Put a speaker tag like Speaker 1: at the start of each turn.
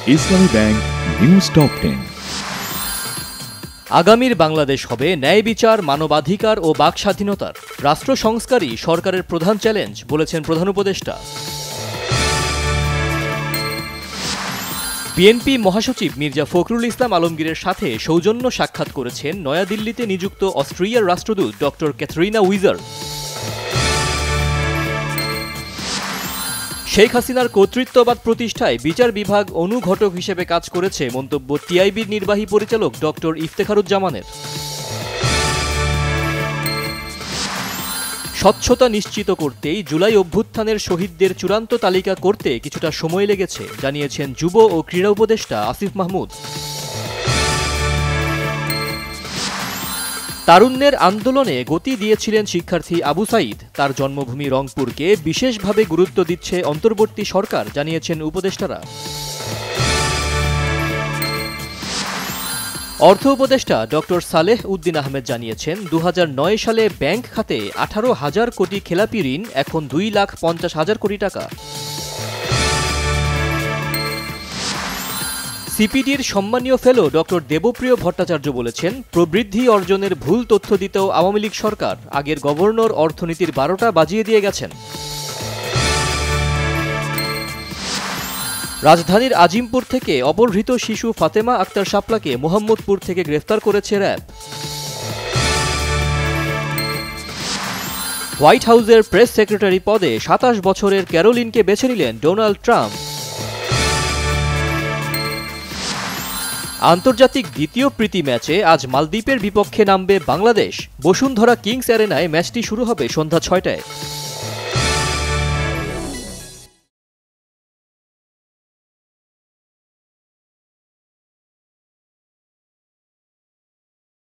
Speaker 1: ইসলামী bank news top 10।
Speaker 2: আগামীর বাংলাদেশ হবে ন্যায় বিচার, মানবাধিকার ও বাক স্বাধীনতার রাষ্ট্র সংস্কারই সরকারের প্রধান চ্যালেঞ্জ, বলেছেন প্রধান উপদেষ্টা। বিএনপি মহাসচিব মির্জা ফখরুল ইসলাম আলমগীরের সাথে সৌজন্য সাক্ষাৎ করেছেন নয়াদিল্লিতে নিযুক্ত অস্ট্রিয়ার রাষ্ট্রদূত ডক্টর ক্যাথরিনা উইজার। শেখ হাসিনার কর্তৃত্ববাদ প্রতিষ্ঠায় বিচার বিভাগ অনুঘটক হিসেবে কাজ করেছে মন্তব্য টিআইবির নির্বাহী পরিচালক ডক্টর ইফতেখারুজ্জামানের। স্বচ্ছতা নিশ্চিত করতেই জুলাই অভ্যুত্থানের শহীদদের চূড়ান্ত তালিকা করতে কিছুটা সময় লেগেছে, জানিয়েছেন যুব ও ক্রীড়া উপদেষ্টা আসিফ মাহমুদ। তারুণ্যের আন্দোলনে গতি দিয়েছিলেন শিক্ষার্থী আবু সাঈদ। তার জন্মভূমি রংপুরকে বিশেষভাবে গুরুত্ব দিচ্ছে অন্তর্বর্তী সরকার, জানিয়েছেন উপদেষ্টারা। অর্থ উপদেষ্টা ডক্টর সালেহ উদ্দিন আহমেদ জানিয়েছেন, 2009 সালে ব্যাংক খাতে 18,000 কোটি খেলাপি ঋণ এখন 2,50,000 কোটি টাকা। সিপিডির সম্মানীয় ফেলো ডক্টর দেবপ্রিয় ভট্টাচার্য বলেছেন, প্রবৃদ্ধি অর্জনের ভুল তথ্য দিতেও আওয়ামী লীগ সরকার আগের গভর্নর অর্থনীতির 12টা বাজিয়ে দিয়ে গেছেন। রাজধানীর আজিমপুর থেকে অপহৃত শিশু ফাতেমা আক্তার শাপলাকে মোহাম্মদপুর থেকে গ্রেফতার করেছে র্যাব। হোয়াইট হাউসের প্রেস সেক্রেটারি পদে 27 বছরের ক্যারোলিনকে বেছে নিলেন ডোনাল্ড ট্রাম্প। আন্তর্জাতিক দ্বিতীয় প্রীতি ম্যাচে আজ মালদ্বীপের বিপক্ষে নামবে বাংলাদেশ। বসুন্ধরা কিংস অ্যারেনায় ম্যাচটি শুরু হবে সন্ধ্যা 6টায়।